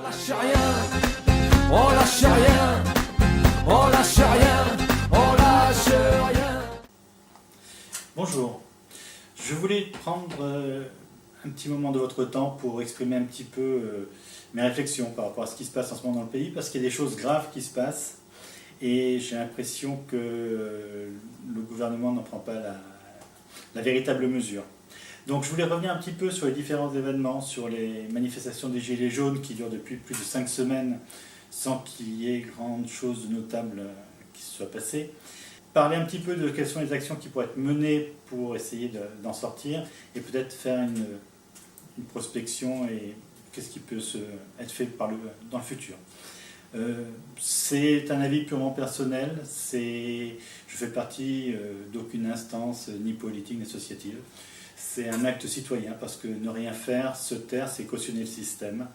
lâche rien, on lâche rien, on lâche rien, on lâche rien. Bonjour, je voulais prendre un petit moment de votre temps pour exprimer un petit peu mes réflexions par rapport à ce qui se passe en ce moment dans le pays, parce qu'il y a des choses graves qui se passent et j'ai l'impression que le gouvernement n'en prend pas la véritable mesure. Donc je voulais revenir un petit peu sur les différents événements, sur les manifestations des Gilets jaunes qui durent depuis plus de 5 semaines sans qu'il y ait grande chose de notable qui se soit passée. Parler un petit peu de quelles sont les actions qui pourraient être menées pour essayer d'en sortir et peut-être faire une prospection et qu'est-ce qui peut être fait dans le futur. C'est un avis purement personnel, je fais partie d'aucune instance ni politique ni associative. C'est un acte citoyen parce que ne rien faire, se taire, c'est cautionner le système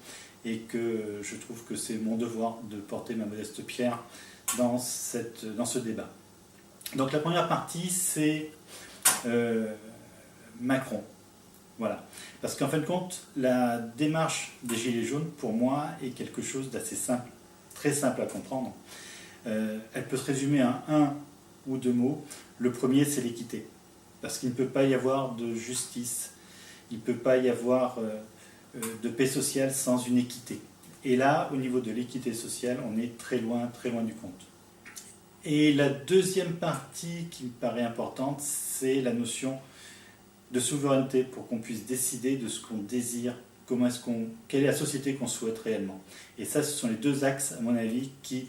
et que je trouve que c'est mon devoir de porter ma modeste pierre dans ce débat. Donc la première partie, c'est Macron. Voilà. Parce qu'en fin de compte, la démarche des Gilets jaunes, pour moi, est quelque chose d'assez simple, très simple à comprendre. Elle peut se résumer à un ou deux mots. Le premier, c'est l'équité. Parce qu'il ne peut pas y avoir de justice, il ne peut pas y avoir de paix sociale sans une équité. Et là, au niveau de l'équité sociale, on est très loin du compte. Et la deuxième partie qui me paraît importante, c'est la notion de souveraineté pour qu'on puisse décider de ce qu'on désire, quelle est la société qu'on souhaite réellement. Et ça, ce sont les deux axes, à mon avis, qui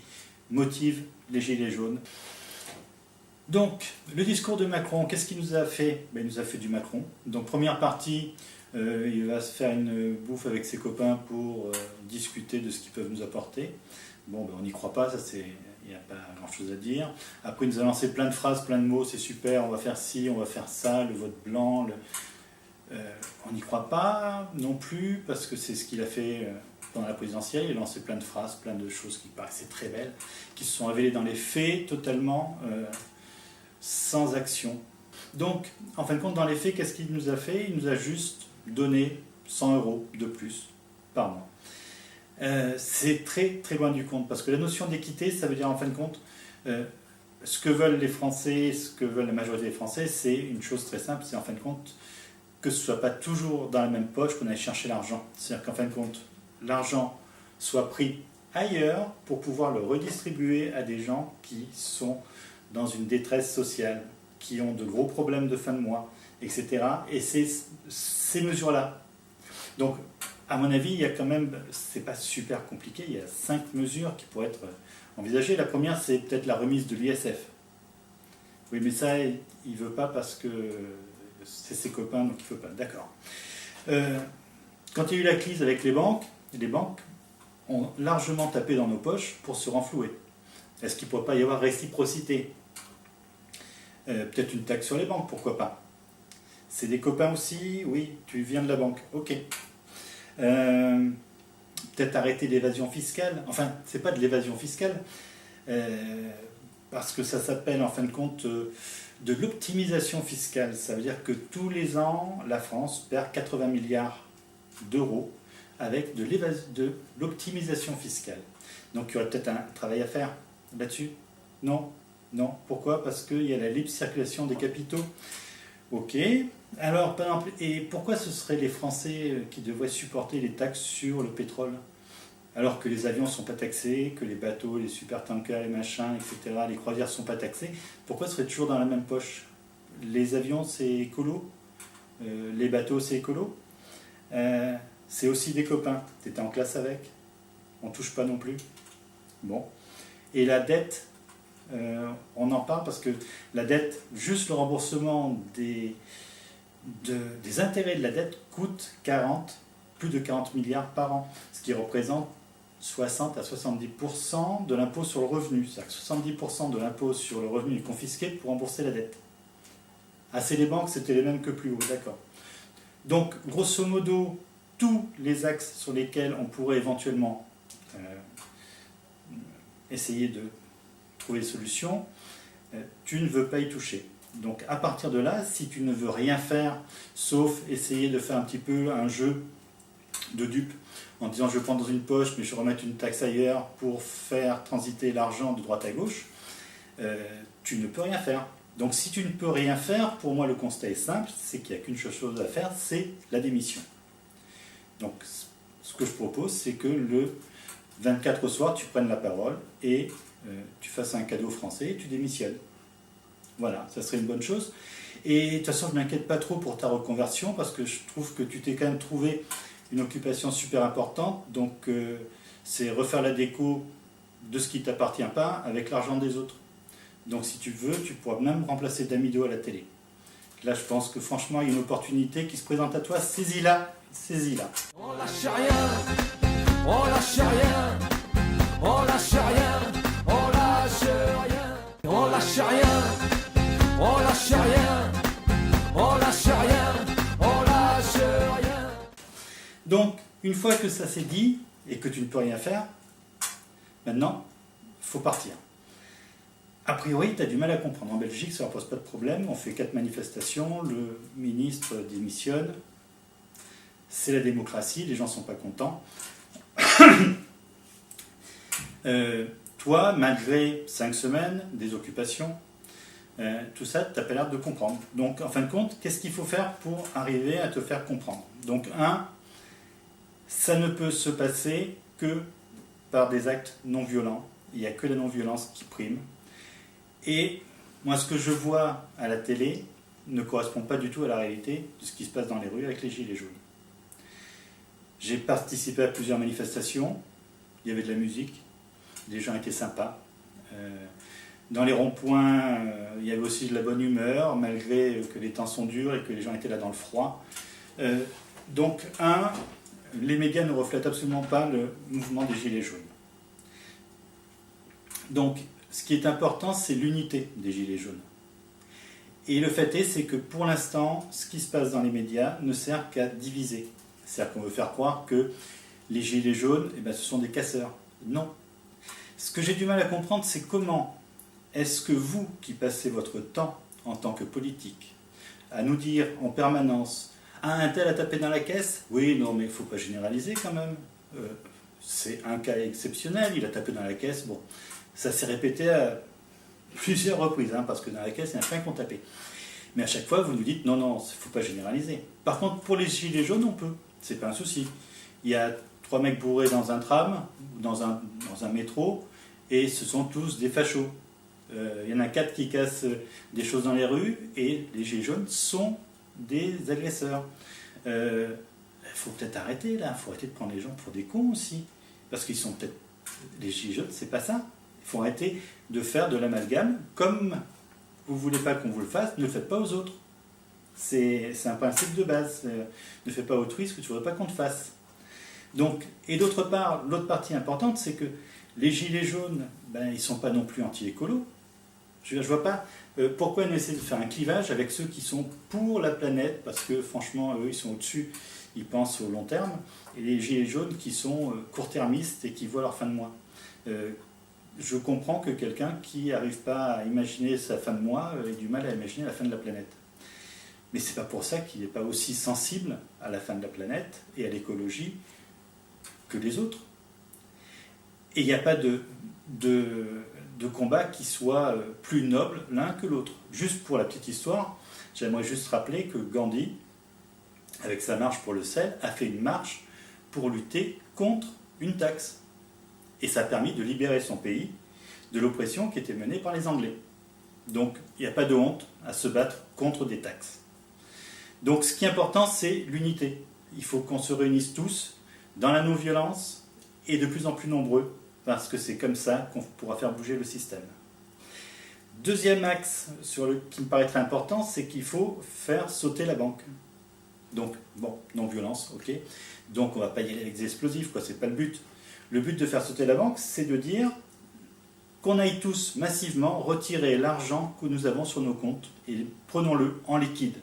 motivent les Gilets jaunes. Donc, le discours de Macron, qu'est-ce qu'il nous a fait? Il nous a fait du Macron. Donc, première partie, il va se faire une bouffe avec ses copains pour discuter de ce qu'ils peuvent nous apporter. Bon, on n'y croit pas, il n'y a pas grand-chose à dire. Après, il nous a lancé plein de phrases, plein de mots, c'est super, on va faire ci, on va faire ça, le vote blanc. On n'y croit pas non plus, parce que c'est ce qu'il a fait pendant la présidentielle. Il a lancé plein de phrases, plein de choses qui paraissaient très belles, qui se sont révélées dans les faits totalement sans action. Donc, en fin de compte, dans les faits, qu'est-ce qu'il nous a fait? Il nous a juste donné 100 € de plus par mois. C'est très très loin du compte, parce que la notion d'équité, ça veut dire en fin de compte, ce que veulent les Français, ce que veulent la majorité des Français, c'est une chose très simple, c'est en fin de compte que ce ne soit pas toujours dans la même poche qu'on aille chercher l'argent. C'est-à-dire qu'en fin de compte, l'argent soit pris ailleurs pour pouvoir le redistribuer à des gens qui sont dans une détresse sociale, qui ont de gros problèmes de fin de mois, etc. Et c'est ces mesures-là. Donc, à mon avis, il y a quand même, c'est pas super compliqué, il y a 5 mesures qui pourraient être envisagées. La première, c'est peut-être la remise de l'ISF. Oui, mais ça, il ne veut pas parce que c'est ses copains, donc il ne veut pas. D'accord. Quand il y a eu la crise avec les banques ont largement tapé dans nos poches pour se renflouer. Est-ce qu'il ne pourrait pas y avoir réciprocité? Peut-être une taxe sur les banques, pourquoi pas? C'est des copains aussi, oui, tu viens de la banque, ok. Peut-être arrêter l'évasion fiscale. Enfin, c'est pas de l'évasion fiscale, parce que ça s'appelle en fin de compte de l'optimisation fiscale. Ça veut dire que tous les ans, la France perd 80 milliards d'euros avec de l'optimisation fiscale. Donc il y aurait peut-être un travail à faire là-dessus. Non. Pourquoi? Parce qu'il y a la libre circulation des capitaux. Ok. Alors, par exemple, et pourquoi ce seraient les Français qui devraient supporter les taxes sur le pétrole? Alors que les avions ne sont pas taxés, que les bateaux, les supertankers, les machins, etc., les croisières ne sont pas taxés, pourquoi ce serait toujours dans la même poche? Les avions, c'est écolo, les bateaux, c'est écolo, c'est aussi des copains. Tu étais en classe avec, on ne touche pas non plus. Bon. Et la dette, on en parle parce que la dette, juste le remboursement des intérêts de la dette coûte plus de 40 milliards par an, ce qui représente 60 à 70% de l'impôt sur le revenu. C'est-à-dire que 70% de l'impôt sur le revenu est confisqué pour rembourser la dette. Ah, c'est les banques, c'était les mêmes que plus haut, d'accord. Donc, grosso modo, tous les axes sur lesquels on pourrait éventuellement essayer de trouver des solutions, tu ne veux pas y toucher. Donc à partir de là, si tu ne veux rien faire, sauf essayer de faire un petit peu un jeu de dupe en disant je prends dans une poche mais je remets une taxe ailleurs pour faire transiter l'argent de droite à gauche, tu ne peux rien faire. Donc si tu ne peux rien faire, pour moi le constat est simple, c'est qu'il n'y a qu'une chose à faire, c'est la démission. Donc ce que je propose, c'est que le 24 au soir, tu prennes la parole et tu fasses un cadeau aux Français et tu démissionnes. Voilà, ça serait une bonne chose. Et de toute façon, je ne m'inquiète pas trop pour ta reconversion parce que je trouve que tu t'es quand même trouvé une occupation super importante. Donc c'est refaire la déco de ce qui ne t'appartient pas avec l'argent des autres. Donc si tu veux, tu pourras même remplacer Damido à la télé. Là, je pense que franchement, il y a une opportunité qui se présente à toi. Saisis-la, saisis-la. On lâche rien, on lâche rien, on lâche rien, on lâche rien, on lâche rien, on lâche rien, on lâche rien, on lâche rien. Donc, une fois que ça s'est dit et que tu ne peux rien faire, maintenant, il faut partir. A priori, tu as du mal à comprendre. En Belgique, ça ne pose pas de problème. On fait 4 manifestations, le ministre démissionne. C'est la démocratie, les gens ne sont pas contents. Toi, malgré 5 semaines, des occupations, tout ça, tu n'as pas l'air de comprendre. Donc, en fin de compte, qu'est-ce qu'il faut faire pour arriver à te faire comprendre? Donc, ça ne peut se passer que par des actes non violents. Il n'y a que la non-violence qui prime. Et moi, ce que je vois à la télé ne correspond pas du tout à la réalité de ce qui se passe dans les rues avec les gilets jaunes. J'ai participé à plusieurs manifestations, il y avait de la musique, les gens étaient sympas. Dans les ronds-points, il y avait aussi de la bonne humeur, malgré que les temps sont durs et que les gens étaient là dans le froid. Donc, les médias ne reflètent absolument pas le mouvement des gilets jaunes. Donc, ce qui est important, c'est l'unité des gilets jaunes. Et le fait est, c'est que pour l'instant, ce qui se passe dans les médias ne sert qu'à diviser. C'est-à-dire qu'on veut faire croire que les gilets jaunes, ce sont des casseurs. Non. Ce que j'ai du mal à comprendre, c'est comment est-ce que vous, qui passez votre temps en tant que politique, à nous dire en permanence « Ah, un tel a tapé dans la caisse ?» Oui, non, mais il ne faut pas généraliser quand même. C'est un cas exceptionnel, il a tapé dans la caisse, bon... Ça s'est répété à plusieurs reprises, parce que dans la caisse, il y en a plein qui ont tapé. Mais à chaque fois, vous nous dites, non, il ne faut pas généraliser. Par contre, pour les gilets jaunes, on peut. C'est pas un souci. Il y a 3 mecs bourrés dans un tram, dans un métro, et ce sont tous des fachos. Il y en a 4 qui cassent des choses dans les rues, et les gilets jaunes sont des agresseurs. Il faut peut-être arrêter, là. Il faut arrêter de prendre les gens pour des cons aussi. Parce qu'ils sont peut-être... Les gilets jaunes, c'est pas ça. Il faut arrêter de faire de l'amalgame. Comme vous ne voulez pas qu'on vous le fasse, ne le faites pas aux autres. C'est un principe de base. Ne fais pas autrui ce que tu ne voudrais pas qu'on te fasse. Donc, et d'autre part, l'autre partie importante, c'est que les gilets jaunes, ils ne sont pas non plus anti-écolos. Je ne vois pas pourquoi on essaie de faire un clivage avec ceux qui sont pour la planète, parce que franchement, eux, ils sont au-dessus, ils pensent au long terme, et les gilets jaunes qui sont court-termistes et qui voient leur fin de mois. Je comprends que quelqu'un qui n'arrive pas à imaginer sa fin de mois ait du mal à imaginer la fin de la planète. Mais c'est pas pour ça qu'il n'est pas aussi sensible à la fin de la planète et à l'écologie que les autres. Et il n'y a pas de combat qui soit plus noble l'un que l'autre. Juste pour la petite histoire, j'aimerais juste rappeler que Gandhi, avec sa marche pour le sel, a fait une marche pour lutter contre une taxe. Et ça a permis de libérer son pays de l'oppression qui était menée par les Anglais. Donc, il n'y a pas de honte à se battre contre des taxes. Donc, ce qui est important, c'est l'unité. Il faut qu'on se réunisse tous dans la non-violence et de plus en plus nombreux, parce que c'est comme ça qu'on pourra faire bouger le système. Deuxième axe qui me paraît très important, c'est qu'il faut faire sauter la banque. Donc, bon, non-violence, ok. Donc, on ne va pas y aller avec des explosifs, quoi, c'est pas le but. Le but de faire sauter la banque, c'est de dire qu'on aille tous massivement retirer l'argent que nous avons sur nos comptes et prenons-le en liquide.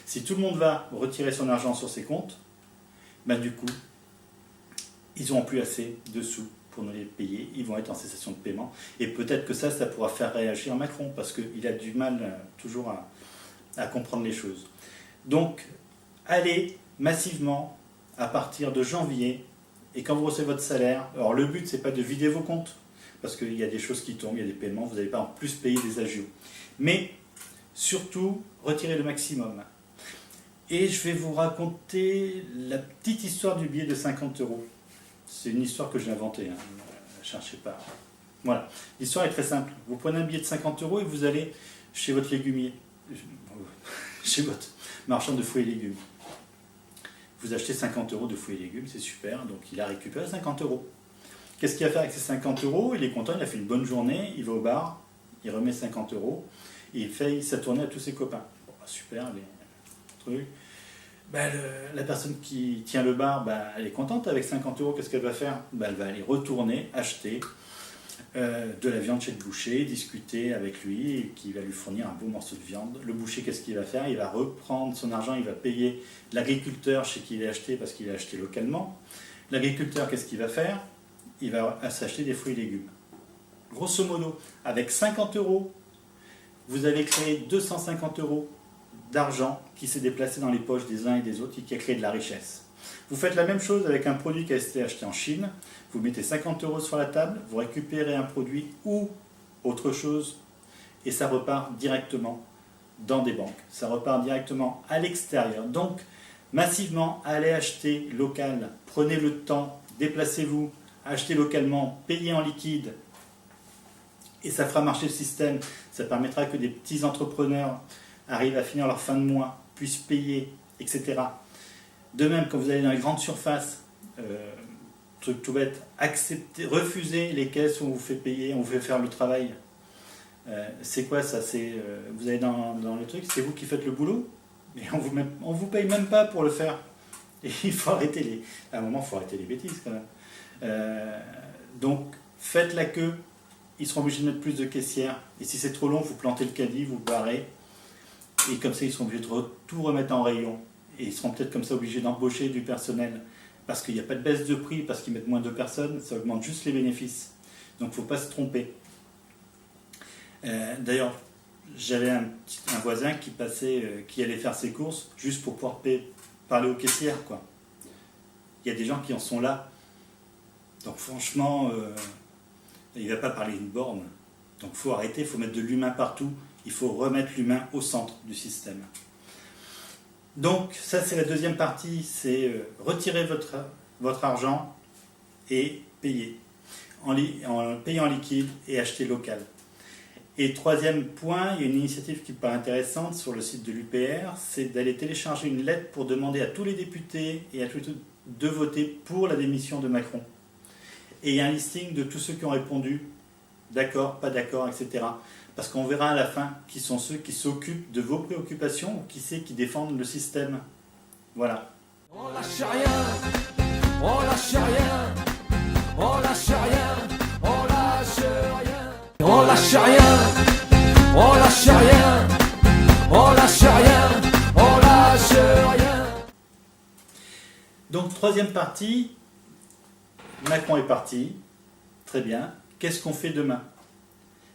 Si tout le monde va retirer son argent sur ses comptes, du coup, ils n'auront plus assez de sous pour nous les payer, ils vont être en cessation de paiement. Et peut-être que ça pourra faire réagir Macron, parce qu'il a du mal toujours à comprendre les choses. Donc, allez massivement à partir de janvier, et quand vous recevez votre salaire, alors le but c'est pas de vider vos comptes, parce qu'il y a des choses qui tombent, il y a des paiements, vous n'allez pas en plus payer des agios. Mais surtout, retirez le maximum. Et je vais vous raconter la petite histoire du billet de 50 euros. C'est une histoire que j'ai inventée, hein. Ne cherchez pas. Voilà, l'histoire est très simple. Vous prenez un billet de 50 euros et vous allez chez votre légumier, chez votre marchand de fruits et légumes. Vous achetez 50 euros de fruits et légumes, c'est super, donc il a récupéré 50 euros. Qu'est-ce qu'il va faire avec ces 50 euros? Il est content, il a fait une bonne journée, il va au bar, il remet 50 euros, et il fait sa tournée à tous ses copains. Bon, super, les trucs. La personne qui tient le bar, elle est contente avec 50 euros, qu'est-ce qu'elle va faire? Elle va aller retourner, acheter de la viande chez le boucher, discuter avec lui, et qui va lui fournir un beau morceau de viande. Le boucher, qu'est-ce qu'il va faire? Il va reprendre son argent, il va payer l'agriculteur chez qui il a acheté, parce qu'il a acheté localement. L'agriculteur, qu'est-ce qu'il va faire? Il va s'acheter des fruits et légumes. Grosso modo, avec 50 euros, vous avez créé 250 euros d'argent qui s'est déplacé dans les poches des uns et des autres et qui a créé de la richesse. Vous faites la même chose avec un produit qui a été acheté en Chine, vous mettez 50 euros sur la table, vous récupérez un produit ou autre chose et ça repart directement dans des banques. Ça repart directement à l'extérieur. Donc, massivement, allez acheter local, prenez le temps, déplacez-vous, achetez localement, payez en liquide et ça fera marcher le système. Ça permettra que des petits entrepreneurs arrivent à finir leur fin de mois, puissent payer, etc. De même, quand vous allez dans les grandes surfaces, truc tout bête, accepter, refuser les caisses où on vous fait payer, on vous fait faire le travail. C'est quoi ça? Vous allez dans le truc, c'est vous qui faites le boulot, mais on vous paye même pas pour le faire. Et il faut arrêter à un moment, il faut arrêter les bêtises quand même. Donc, faites la queue, ils seront obligés de mettre plus de caissières. Et si c'est trop long, vous plantez le caddie, vous barrez. Et comme ça, ils seront obligés de tout remettre en rayon. Et ils seront peut-être comme ça obligés d'embaucher du personnel. Parce qu'il n'y a pas de baisse de prix, parce qu'ils mettent moins de personnes, ça augmente juste les bénéfices. Donc il ne faut pas se tromper. D'ailleurs, j'avais un voisin qui allait faire ses courses juste pour pouvoir parler aux caissières, quoi. Il y a des gens qui en sont là. Donc franchement, il ne va pas parler une borne. Donc il faut arrêter, il faut mettre de l'humain partout. Il faut remettre l'humain au centre du système. Donc ça c'est la deuxième partie, c'est retirer votre argent et payer. Payer en liquide et acheter local. Et troisième point, il y a une initiative qui me paraît intéressante sur le site de l'UPR, c'est d'aller télécharger une lettre pour demander à tous les députés et à tous de voter pour la démission de Macron. Et il y a un listing de tous ceux qui ont répondu, d'accord, pas d'accord, etc. Parce qu'on verra à la fin qui sont ceux qui s'occupent de vos préoccupations ou qui c'est qui défendent le système. Voilà. On lâche rien, on lâche rien, on lâche rien, on lâche rien. On lâche rien, on lâche rien, on lâche rien, on lâche rien. Donc troisième partie, Macron est parti, très bien. Qu'est-ce qu'on fait demain?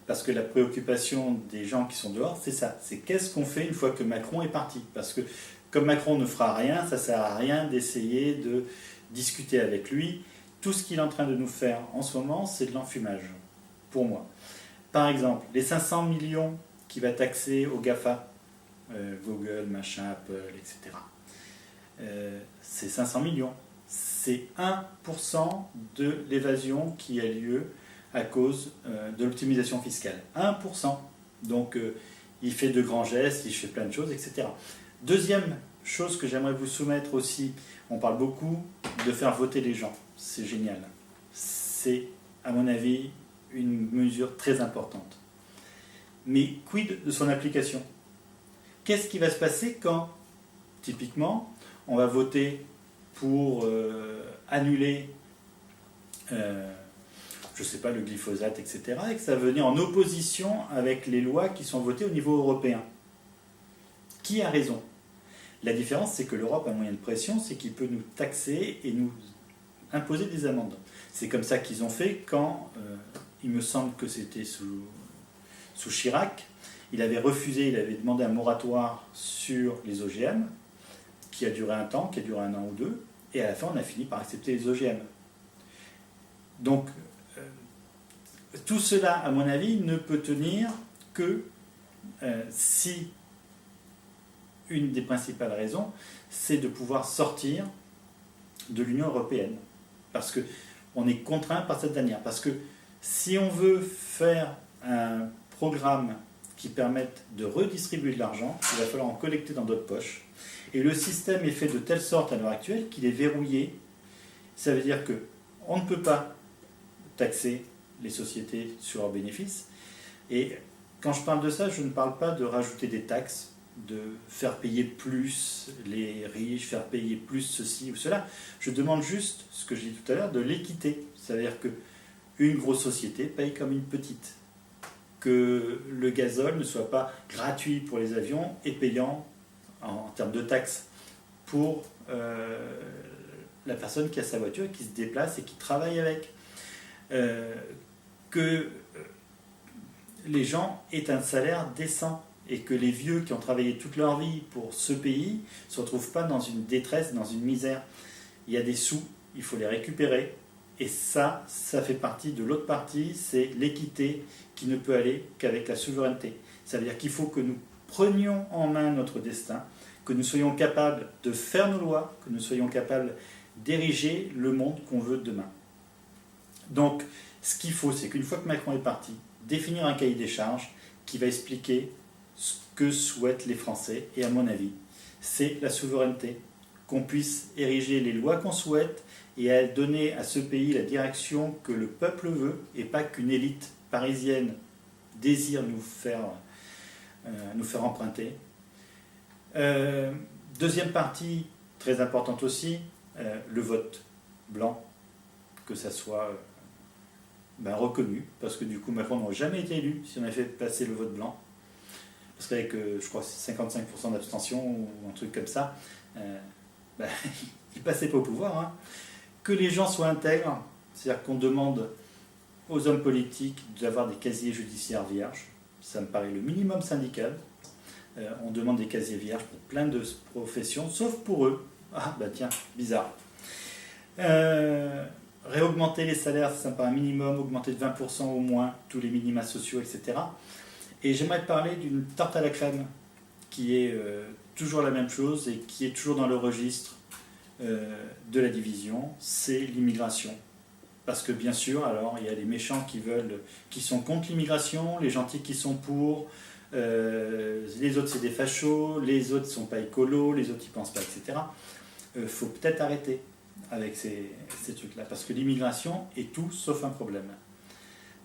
Parce que la préoccupation des gens qui sont dehors, c'est ça. C'est qu'est-ce qu'on fait une fois que Macron est parti? Parce que comme Macron ne fera rien, ça ne sert à rien d'essayer de discuter avec lui. Tout ce qu'il est en train de nous faire en ce moment, c'est de l'enfumage, pour moi. Par exemple, les 500 millions qu'il va taxer aux GAFA, Google, machin, Apple, etc. C'est 500 millions. C'est 1% de l'évasion qui a lieu à cause de l'optimisation fiscale. 1%. Donc il fait de grands gestes, il fait plein de choses, etc. Deuxième chose que j'aimerais vous soumettre aussi, on parle beaucoup de faire voter les gens. C'est génial. C'est, à mon avis, une mesure très importante. Mais quid de son application? Qu'est-ce qui va se passer quand, typiquement, on va voter pour annuler je ne sais pas, le glyphosate, etc., et que ça va venir en opposition avec les lois qui sont votées au niveau européen. Qui a raison? La différence, c'est que l'Europe a un moyen de pression, c'est qu'il peut nous taxer et nous imposer des amendes. C'est comme ça qu'ils ont fait quand, il me semble que c'était sous Chirac, il avait demandé un moratoire sur les OGM, qui a duré un temps, qui a duré 1 an ou 2, Et à la fin, on a fini par accepter les OGM. Donc, tout cela, à mon avis, ne peut tenir que si une des principales raisons, c'est de pouvoir sortir de l'Union européenne. Parce qu'on est contraint par cette dernière. Parce que si on veut faire un programme qui permette de redistribuer de l'argent, il va falloir en collecter dans d'autres poches. Et le système est fait de telle sorte à l'heure actuelle qu'il est verrouillé. Ça veut dire qu'on ne peut pas taxer les sociétés sur leurs bénéfices. Et quand je parle de ça, je ne parle pas de rajouter des taxes, de faire payer plus les riches, faire payer plus ceci ou cela. Je demande juste, ce que j'ai dit tout à l'heure, de l'équité. Ça veut dire qu'une grosse société paye comme une petite. Que le gazole ne soit pas gratuit pour les avions et payant en termes de taxes pour la personne qui a sa voiture, qui se déplace et qui travaille avec. Que les gens aient un salaire décent et que les vieux qui ont travaillé toute leur vie pour ce pays ne se retrouvent pas dans une détresse, dans une misère. Il y a des sous, il faut les récupérer. Et ça fait partie de l'autre partie, c'est l'équité qui ne peut aller qu'avec la souveraineté. Ça veut dire qu'il faut que nous prenions en main notre destin, que nous soyons capables de faire nos lois, que nous soyons capables d'ériger le monde qu'on veut demain. Donc, ce qu'il faut, c'est qu'une fois que Macron est parti, définir un cahier des charges qui va expliquer ce que souhaitent les Français. Et à mon avis, c'est la souveraineté, qu'on puisse ériger les lois qu'on souhaite et à donner à ce pays la direction que le peuple veut et pas qu'une élite parisienne désire nous faire emprunter. Deuxième partie, très importante aussi, le vote blanc, que ça soit reconnu, parce que du coup Macron n'aurait jamais été élu si on avait fait passer le vote blanc, parce qu'avec je crois 55% d'abstention ou un truc comme ça, il passait pas au pouvoir. Hein. Que les gens soient intègres, c'est-à-dire qu'on demande aux hommes politiques d'avoir des casiers judiciaires vierges, ça me paraît le minimum syndical. On demande des casiers vierges pour plein de professions, sauf pour eux. Ah bah tiens, bizarre. Réaugmenter les salaires, ça me paraît un minimum, augmenter de 20% au moins tous les minima sociaux, etc. Et j'aimerais te parler d'une tarte à la crème qui est toujours la même chose et qui est toujours dans le registre de la division, c'est l'immigration. Parce que bien sûr, alors il y a les méchants qui sont contre l'immigration, les gentils qui sont pour, les autres c'est des fachos, les autres ne sont pas écolos, les autres ils pensent pas, etc. Faut peut-être arrêter avec ces trucs-là, parce que l'immigration est tout sauf un problème.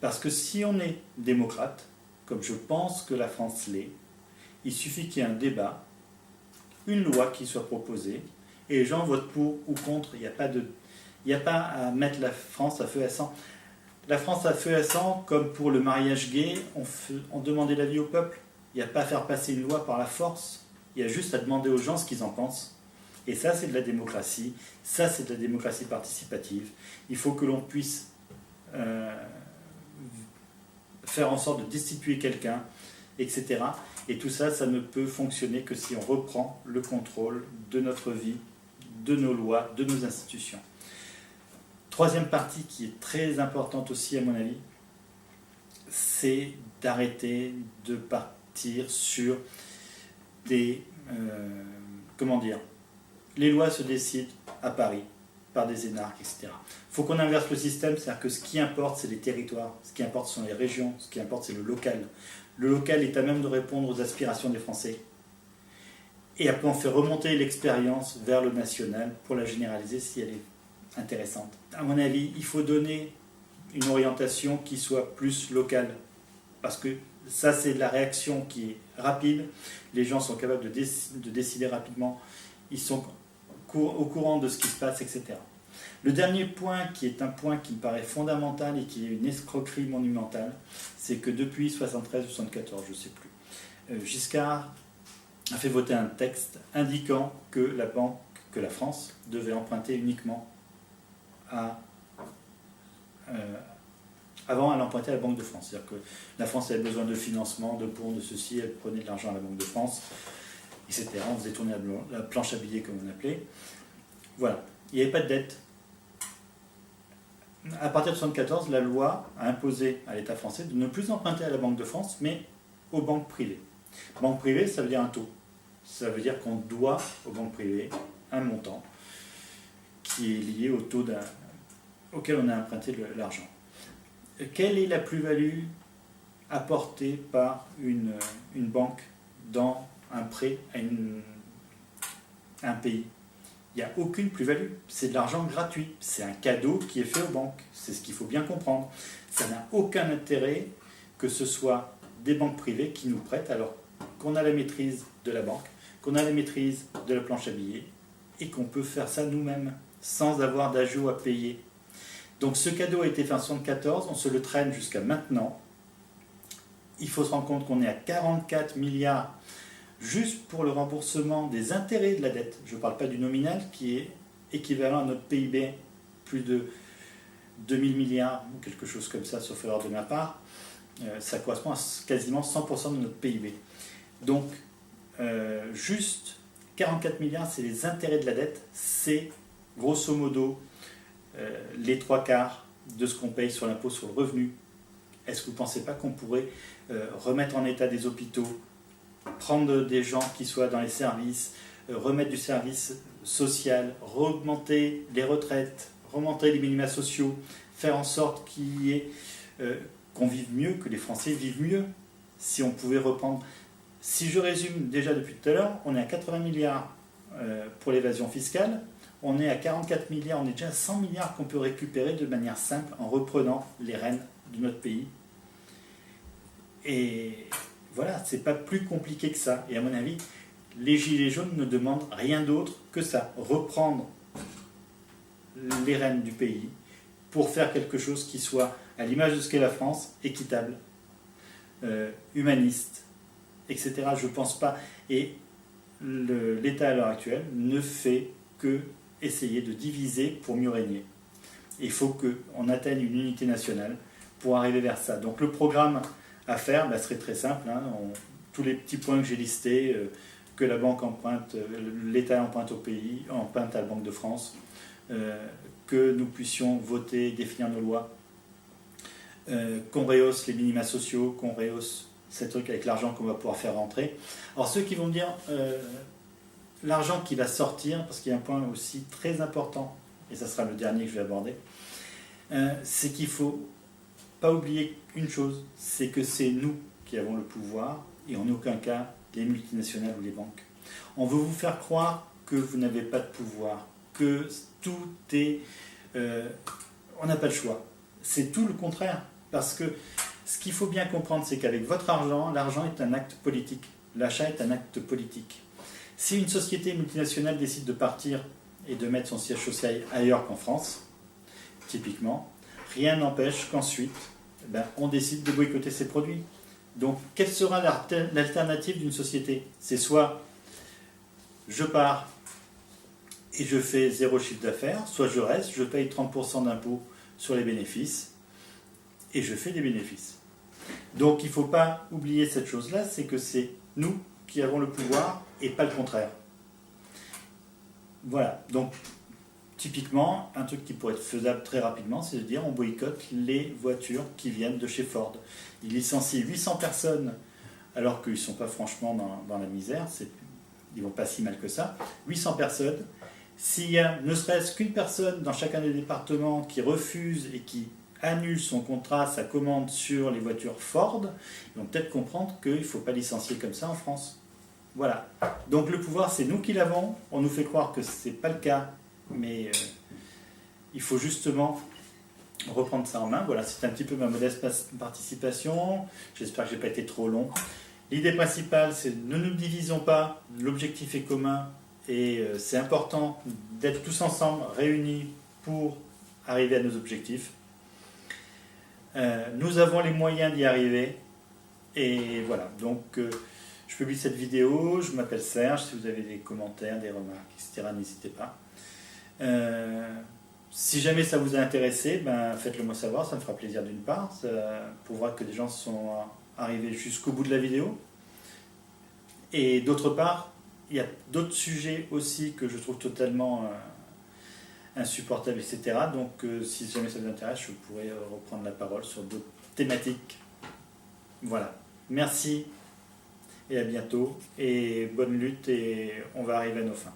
Parce que si on est démocrate, comme je pense que la France l'est, il suffit qu'il y ait un débat, une loi qui soit proposée, et les gens votent pour ou contre. Il n'y a pas à mettre la France à feu et à sang. La France à feu et à sang, comme pour le mariage gay, on demandait l'avis au peuple. Il n'y a pas à faire passer une loi par la force. Il y a juste à demander aux gens ce qu'ils en pensent. Et ça, c'est de la démocratie. Ça, c'est de la démocratie participative. Il faut que l'on puisse faire en sorte de destituer quelqu'un, etc. Et tout ça, ça ne peut fonctionner que si on reprend le contrôle de notre vie, de nos lois, de nos institutions. Troisième partie qui est très importante aussi à mon avis, c'est d'arrêter de partir sur des... les lois se décident à Paris par des énarques, etc. Il faut qu'on inverse le système, c'est-à-dire que ce qui importe, c'est les territoires, ce qui importe, ce sont les régions, ce qui importe, c'est le local. Le local est à même de répondre aux aspirations des Français. Et après, on fait remonter l'expérience vers le national pour la généraliser si elle est intéressante. À mon avis, il faut donner une orientation qui soit plus locale. Parce que ça, c'est de la réaction qui est rapide. Les gens sont capables de décider rapidement. Ils sont au courant de ce qui se passe, etc. Le dernier point, qui est un point qui me paraît fondamental et qui est une escroquerie monumentale, c'est que depuis 73 ou 74, je ne sais plus, Giscard a fait voter un texte indiquant que la France devait emprunter uniquement avant, elle empruntait à la Banque de France. C'est-à-dire que la France avait besoin de financement, de ponts, de ceci, elle prenait de l'argent à la Banque de France, etc. On faisait tourner la planche à billets, comme on appelait. Voilà. il n'y avait pas de dette. À partir de 1974, la loi a imposé à l'État français de ne plus emprunter à la Banque de France, mais aux banques privées. Banque privée, ça veut dire un taux. Ça veut dire qu'on doit aux banques privées un montant qui est lié au taux auquel on a emprunté l'argent. Quelle est la plus-value apportée par une banque dans un prêt à un pays? Il n'y a aucune plus-value. C'est de l'argent gratuit. C'est un cadeau qui est fait aux banques. C'est ce qu'il faut bien comprendre. Ça n'a aucun intérêt que ce soit des banques privées qui nous prêtent alors qu'on a la maîtrise de la banque, qu'on a la maîtrise de la planche à billets et qu'on peut faire ça nous-mêmes sans avoir d'ajout à payer. Donc ce cadeau a été fait en 1974, on se le traîne jusqu'à maintenant. Il faut se rendre compte qu'on est à 44 milliards juste pour le remboursement des intérêts de la dette. Je ne parle pas du nominal qui est équivalent à notre PIB, plus de 2000 milliards ou quelque chose comme ça, sauf erreur de ma part. Ça correspond à quasiment 100% de notre PIB. Donc, juste 44 milliards, c'est les intérêts de la dette. C'est grosso modo les 3/4 de ce qu'on paye sur l'impôt sur le revenu. Est-ce que vous ne pensez pas qu'on pourrait remettre en état des hôpitaux, prendre des gens qui soient dans les services, remettre du service social, augmenter les retraites, remonter les minima sociaux, faire en sorte qu'on vive mieux, que les Français vivent mieux, si on pouvait reprendre. Si je résume déjà depuis tout à l'heure, on est à 80 milliards pour l'évasion fiscale, on est à 44 milliards, on est déjà à 100 milliards qu'on peut récupérer de manière simple en reprenant les rênes de notre pays. Et voilà, c'est pas plus compliqué que ça. Et à mon avis, les Gilets jaunes ne demandent rien d'autre que ça, reprendre les rênes du pays pour faire quelque chose qui soit à l'image de ce qu'est la France, équitable, humaniste, etc. Je ne pense pas. Et l'État à l'heure actuelle ne fait que essayer de diviser pour mieux régner. Il faut qu'on atteigne une unité nationale pour arriver vers ça. Donc le programme à faire serait très simple. Tous les petits points que j'ai listés, que la banque emprunte, l'État emprunte au pays, emprunte à la Banque de France, que nous puissions voter, définir nos lois, qu'on rehausse les minima sociaux, qu'on rehausse ces trucs avec l'argent qu'on va pouvoir faire rentrer. Alors ceux qui vont me dire l'argent qui va sortir, parce qu'il y a un point aussi très important, et ça sera le dernier que je vais aborder, c'est qu'il ne faut pas oublier une chose, c'est que c'est nous qui avons le pouvoir, et en aucun cas les multinationales ou les banques. On veut vous faire croire que vous n'avez pas de pouvoir, que tout est... on n'a pas le choix. C'est tout le contraire, parce que ce qu'il faut bien comprendre, c'est qu'avec votre argent, l'argent est un acte politique. L'achat est un acte politique. Si une société multinationale décide de partir et de mettre son siège social ailleurs qu'en France, typiquement, rien n'empêche qu'ensuite, on décide de boycotter ses produits. Donc, quelle sera l'alternative d'une société? C'est soit je pars et je fais 0 chiffre d'affaires, soit je reste, je paye 30% d'impôts sur les bénéfices et je fais des bénéfices. Donc, il ne faut pas oublier cette chose-là, c'est que c'est nous qui avons le pouvoir et pas le contraire. Voilà, donc typiquement, un truc qui pourrait être faisable très rapidement, c'est de dire on boycotte les voitures qui viennent de chez Ford. Ils licencient 800 personnes alors qu'ils ne sont pas franchement dans la misère, ils ne vont pas si mal que ça. 800 personnes, s'il y a ne serait-ce qu'une personne dans chacun des départements qui refuse et qui annule son contrat, sa commande sur les voitures Ford, ils vont peut-être comprendre qu'il ne faut pas licencier comme ça en France. Voilà. Donc le pouvoir, c'est nous qui l'avons. On nous fait croire que ce n'est pas le cas, mais il faut justement reprendre ça en main. Voilà, c'est un petit peu ma modeste participation. J'espère que je n'ai pas été trop long. L'idée principale, c'est ne nous divisons pas. L'objectif est commun et c'est important d'être tous ensemble, réunis pour arriver à nos objectifs. Nous avons les moyens d'y arriver. Et voilà, donc je publie cette vidéo, je m'appelle Serge, si vous avez des commentaires, des remarques, etc., n'hésitez pas. Si jamais ça vous a intéressé, faites-le moi savoir, ça me fera plaisir d'une part, pour voir que des gens sont arrivés jusqu'au bout de la vidéo. Et d'autre part, il y a d'autres sujets aussi que je trouve totalement insupportables, etc. Donc si jamais ça vous intéresse, je pourrais reprendre la parole sur d'autres thématiques. Voilà. Merci et à bientôt. Et bonne lutte et on va arriver à nos fins.